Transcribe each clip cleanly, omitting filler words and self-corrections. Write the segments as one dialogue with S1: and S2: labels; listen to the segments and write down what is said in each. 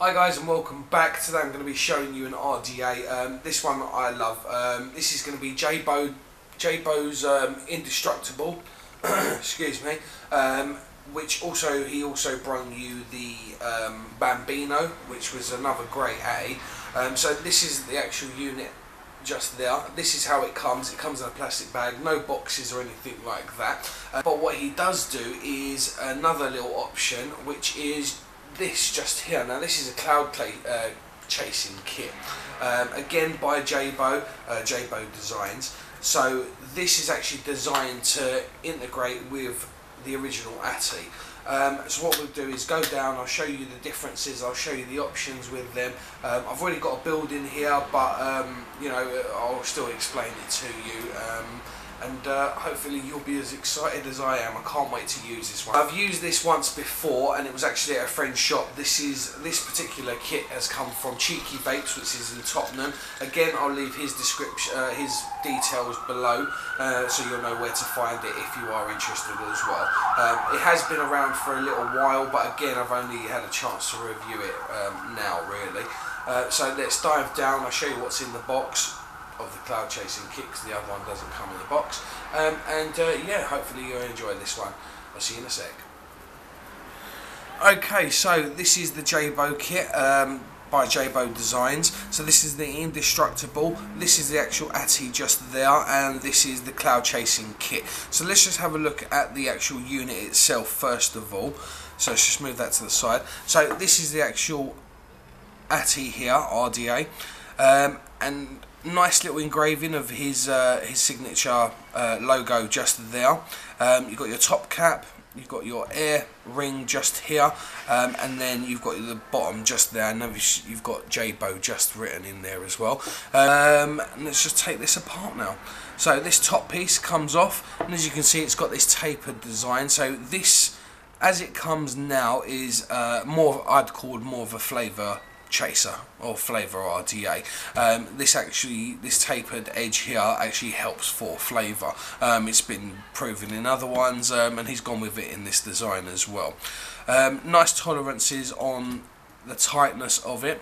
S1: Hi guys and welcome back. Today I'm going to be showing you an RDA. This one I love. This is going to be Jaybo's Indestructible. Excuse me. Which he also brought you the Bambino, which was another great ATI. So this is the actual unit just there. This is how it comes. It comes in a plastic bag, no boxes or anything like that. But what he does do is another little option, which is this just here. Now this is a cloud chasing kit, again by Jaybo Designs. So this is actually designed to integrate with the original ATI. So what we'll do is go down, I'll show you the differences, I'll show you the options with them. I've already got a build in here, but you know, I'll still explain it to you. And hopefully you'll be as excited as I am. I can't wait to use this one. I've used this once before and it was actually at a friend's shop. This particular kit has come from Cheeky Vapes, which is in Tottenham. Again, I'll leave his description, his details below, so you'll know where to find it if you are interested as well. It has been around for a little while, but again, I've only had a chance to review it now, really. So let's dive down. I'll show you what's in the box of the cloud chasing kit, because the other one doesn't come in the box, yeah, hopefully you'll enjoy this one. I'll see you in a sec. Okay, so this is the Jaybo kit by Jaybo Designs. So this is the Indestructible, this is the actual ATI just there, and this is the cloud chasing kit. So let's just have a look at the actual unit itself first of all. So let's just move that to the side. So this is the actual ATI here, RDA, and nice little engraving of his signature logo just there. You've got your top cap, you've got your air ring just here, and then you've got the bottom just there, and you've got Jaybo just written in there as well. And let's just take this apart now. So this top piece comes off, and as you can see, it's got this tapered design. So this, as it comes now, is I'd call more of a flavour chaser or flavour RDA. This tapered edge here actually helps for flavour. It's been proven in other ones, and he's gone with it in this design as well. Nice tolerances on the tightness of it,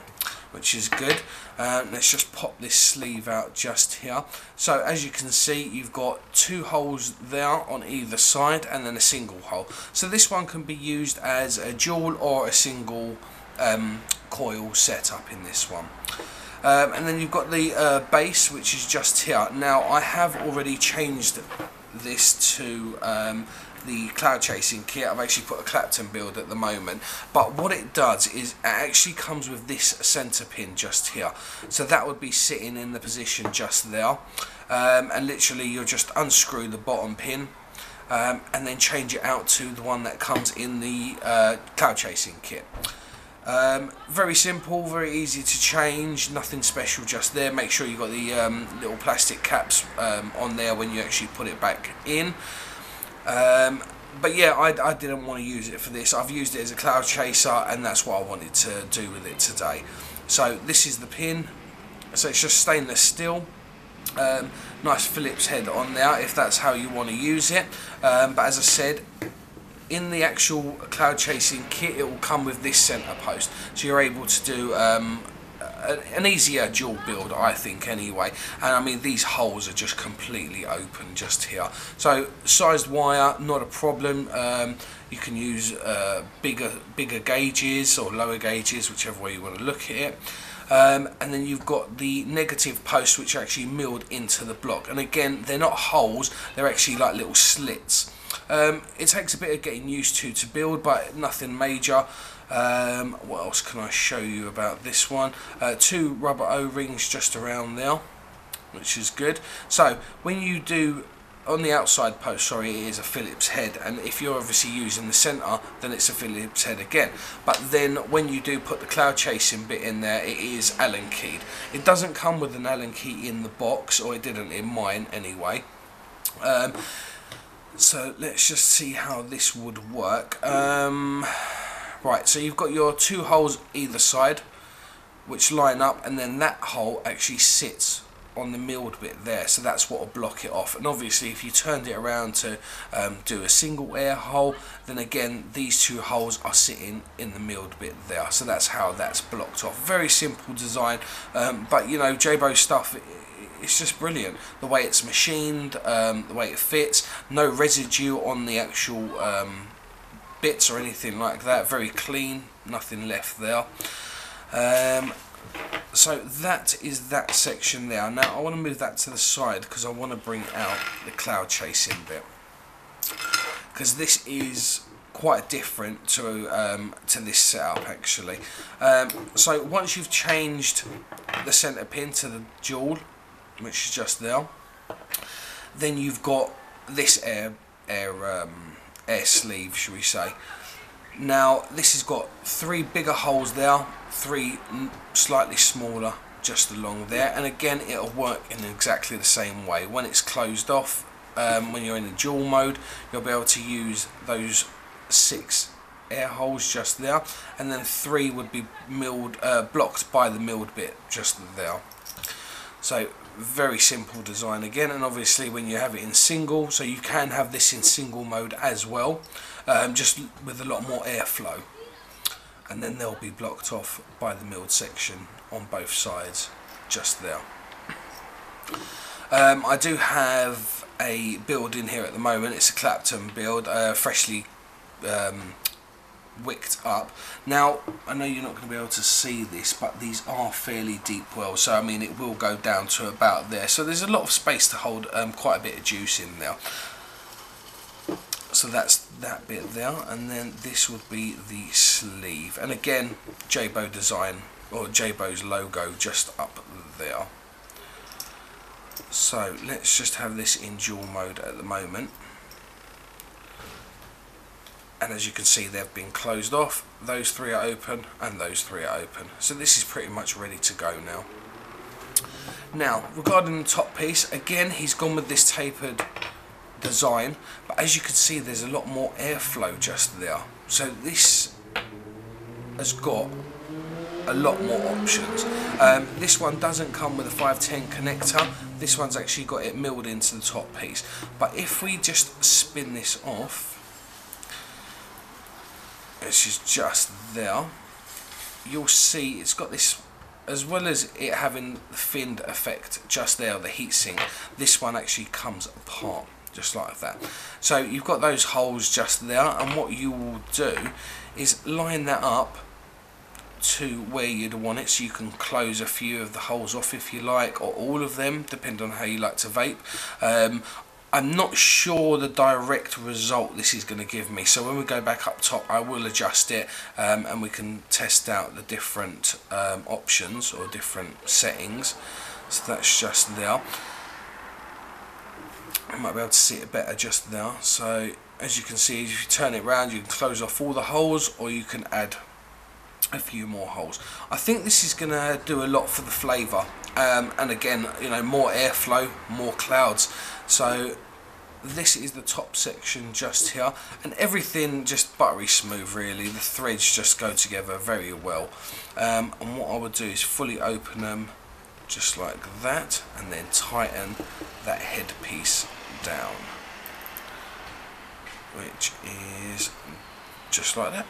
S1: which is good. Let's just pop this sleeve out just here. So as you can see, you've got two holes there on either side and then a single hole. So this one can be used as a dual or a single coil setup in this one. And then you've got the base, which is just here. Now I have already changed this to the cloud chasing kit. I've actually put a Clapton build at the moment, but what it does is it actually comes with this center pin just here. So that would be sitting in the position just there, and literally you'll just unscrew the bottom pin, and then change it out to the one that comes in the cloud chasing kit. Very simple, very easy to change, nothing special just there. Make sure you've got the little plastic caps on there when you actually put it back in. But yeah, I didn't want to use it for this. I've used it as a cloud chaser, and that's what I wanted to do with it today. So this is the pin. So it's just stainless steel. Nice Phillips head on there if that's how you want to use it. But as I said, in the actual cloud chasing kit, it will come with this center post, so you're able to do an easier dual build, I think, anyway. And I mean, these holes are just completely open just here. So sized wire, not a problem. You can use bigger gauges or lower gauges, whichever way you want to look at it. And then you've got the negative posts, which are actually milled into the block, and again, they're not holes, they're actually like little slits. It takes a bit of getting used to build, but nothing major. What else can I show you about this one? Two rubber O-rings just around there, which is good. So when you do on the outside post, sorry, it is a Phillips head, and if you're obviously using the center, then it's a Phillips head again. But then when you do put the cloud chasing bit in there, it is Allen keyed. It doesn't come with an Allen key in the box, or it didn't in mine anyway. So let's just see how this would work. Right, so you've got your two holes either side, which line up, and then that hole actually sits on the milled bit there, so that's what will block it off. And obviously if you turned it around to do a single air hole, then again these two holes are sitting in the milled bit there, so that's how that's blocked off. Very simple design, but you know, Jaybo stuff, it's just brilliant. The way it's machined, the way it fits, no residue on the actual bits or anything like that, very clean, nothing left there. So that is that section there. Now I want to move that to the side because I want to bring out the cloud chasing bit, because this is quite different to this setup actually. So once you've changed the center pin to the dual, which is just there, then you've got this air sleeve, should we say. Now this has got 3 bigger holes there, 3 slightly smaller just along there, and again it'll work in exactly the same way. When it's closed off, when you're in the dual mode, you'll be able to use those 6 air holes just there, and then 3 would be milled, blocked by the milled bit just there. So very simple design again, and obviously when you have it in single, so you can have this in single mode as well, just with a lot more airflow, and then they'll be blocked off by the milled section on both sides just there. I do have a build in here at the moment. It's a Clapton build, freshly wicked up. Now I know you're not going to be able to see this, but these are fairly deep wells, so I mean it will go down to about there, so there's a lot of space to hold quite a bit of juice in there. So that's that bit there, and then this would be the sleeve, and again Jaybo design, or Jaybo's logo just up there. So let's just have this in dual mode at the moment, and as you can see they've been closed off. Those 3 are open and those 3 are open, so this is pretty much ready to go now. Now regarding the top piece, again he's gone with this tapered design, but as you can see there's a lot more airflow just there, so this has got a lot more options. This one doesn't come with a 510 connector, this one's actually got it milled into the top piece, but if we just spin this off, which is just there, you'll see it's got this, as well as it having the finned effect just there, the heatsink, this one actually comes apart just like that. So you've got those holes just there, and what you will do is line that up to where you'd want it, so you can close a few of the holes off if you like, or all of them, depending on how you like to vape. I'm not sure the direct result this is going to give me, so when we go back up top I will adjust it, and we can test out the different options or different settings. So that's just there. I might be able to see it better just there. So as you can see, if you turn it around, you can close off all the holes, or you can add a few more holes. I think this is going to do a lot for the flavour, and again, you know, more airflow, more clouds. So this is the top section just here, and everything just buttery smooth really. The threads just go together very well, and what I would do is fully open them just like that, and then tighten that headpiece down, which is just like that.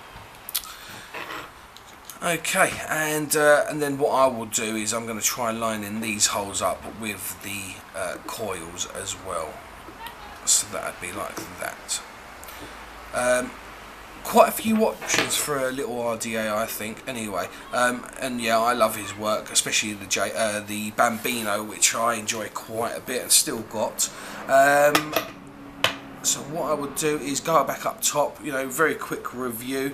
S1: Okay, and then what I will do is I'm going to try lining these holes up with the coils as well, so that'd be like that. Quite a few options for a little RDA, I think. Anyway, and yeah, I love his work, especially the Bambino, which I enjoy quite a bit and still got. So what I would do is go back up top, you know, very quick review,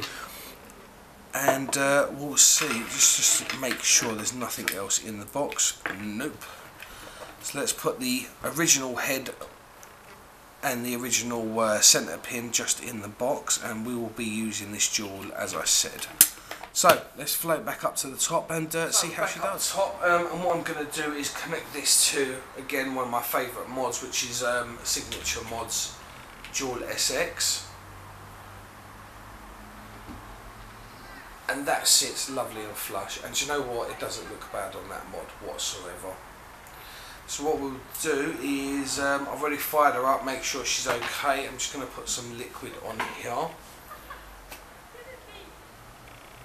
S1: and we'll see. Just make sure there's nothing else in the box. Nope. So let's put the original head and the original centre pin just in the box, and we will be using this dual as I said. So let's float back up to the top and see how she does. And what I'm going to do is connect this to, again, one of my favourite mods, which is Signature Mods Dual SX, and that sits lovely and flush, and do you know what, it doesn't look bad on that mod whatsoever. So what we'll do is, I've already fired her up, make sure she's okay. I'm just going to put some liquid on here.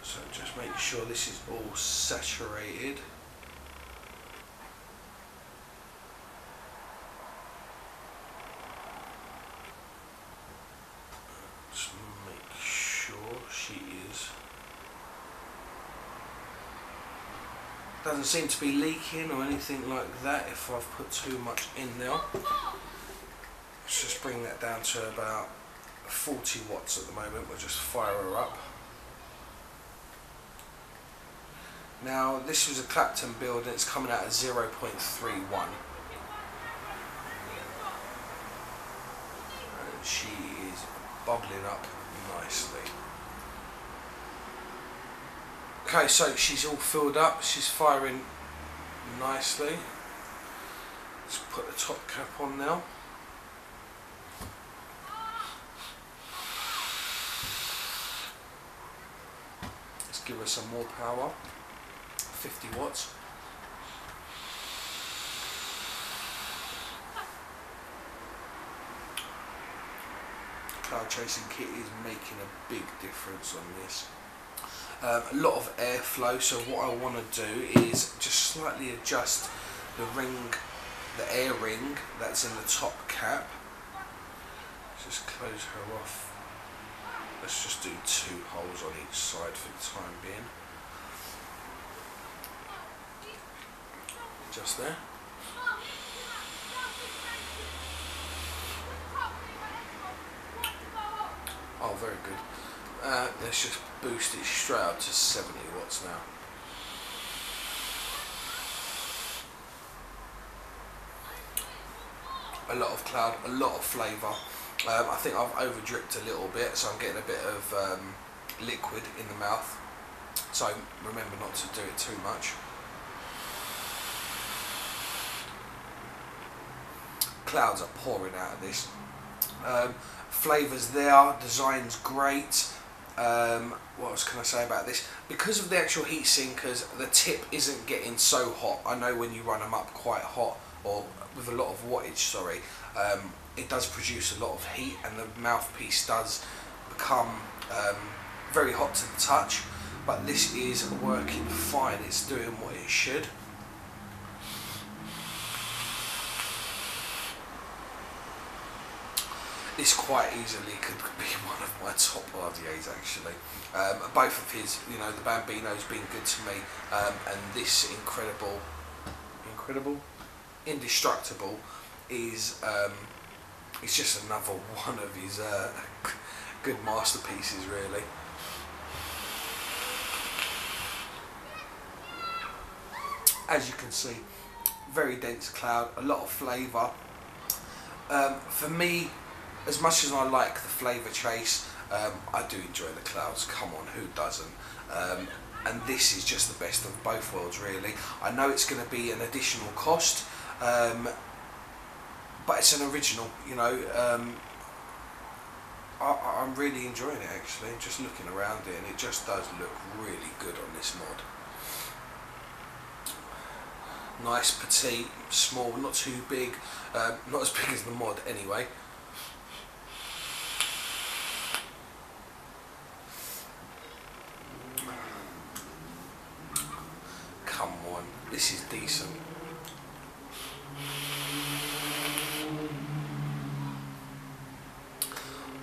S1: So just make sure this is all saturated. Just make sure she is. Doesn't seem to be leaking or anything like that if I've put too much in there. Let's just bring that down to about 40 watts at the moment. We'll just fire her up. Now this was a Clapton build and it's coming out at 0.31. And she is bubbling up nicely. Okay, so she's all filled up, she's firing nicely. Let's put the top cap on now. Let's give her some more power. 50 watts. Cloud chasing kit is making a big difference on this. A lot of airflow, so what I want to do is just slightly adjust the ring, the air ring that's in the top cap. Just close her off. Let's just do 2 holes on each side for the time being. Just there. Oh, very good. Let's just boost it straight up to 70 watts now. A lot of cloud, a lot of flavour. I think I've over dripped a little bit, so I'm getting a bit of liquid in the mouth. So remember not to do it too much. Clouds are pouring out of this. Flavours there, design's great. What else can I say about this? Because of the actual heat sinkers, the tip isn't getting so hot. I know when you run them up quite hot, or with a lot of wattage, sorry, it does produce a lot of heat and the mouthpiece does become very hot to the touch, but this is working fine, it's doing what it should. This quite easily could be one of my top RDAs actually. Both of his, you know, the Bambino's been good to me, and this incredible Indestructible is it's just another one of his good masterpieces really. As you can see, very dense cloud, a lot of flavour. For me, as much as I like the flavour chase, I do enjoy the clouds. Come on, who doesn't? And this is just the best of both worlds really. I know it's going to be an additional cost, but it's an original, you know. I'm really enjoying it actually, just looking around it, and it just does look really good on this mod. Nice, petite, small, not too big, not as big as the mod anyway. Come on, this is decent.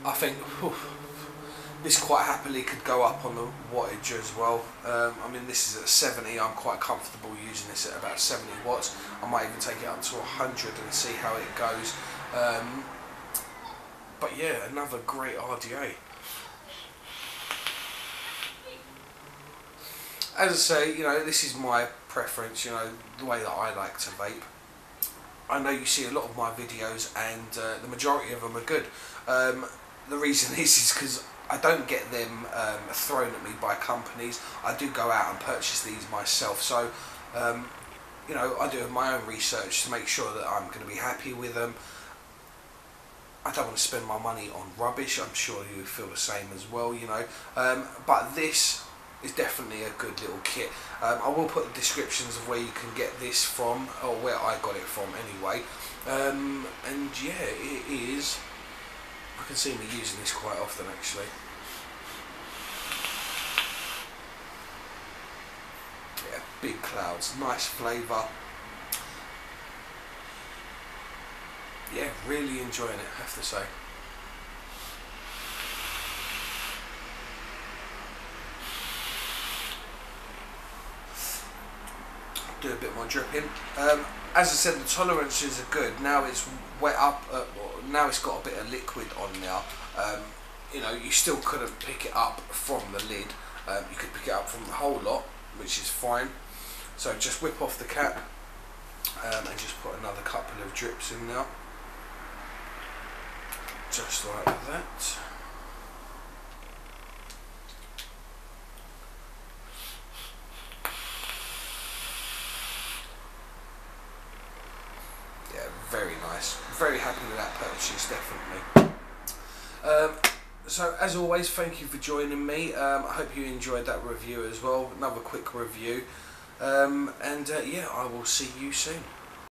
S1: I think this quite happily could go up on the wattage as well. I mean, this is at 70, I'm quite comfortable using this at about 70 watts. I might even take it up to 100 and see how it goes. But yeah, another great RDA. As I say, you know, this is my preference, you know, the way that I like to vape. I know you see a lot of my videos and the majority of them are good. The reason is because I don't get them thrown at me by companies. I do go out and purchase these myself, so you know, I do my own research to make sure that I'm going to be happy with them. I don't want to spend my money on rubbish. I'm sure you feel the same as well, you know. But this is definitely a good little kit. I will put the descriptions of where you can get this from, or where I got it from anyway. And yeah, it is. I can see me using this quite often actually. Yeah, big clouds, nice flavour. Yeah, really enjoying it, I have to say. Do a bit more dripping. As I said, the tolerances are good. Now it's wet up, now it's got a bit of liquid on now. You know, you still couldn't pick it up from the lid. You could pick it up from the whole lot, which is fine. So just whip off the cap and just put another couple of drips in now. Just like that. Yeah, very nice. Very happy with that purchase, definitely. So as always, thank you for joining me. I hope you enjoyed that review as well. Another quick review. Yeah, I will see you soon.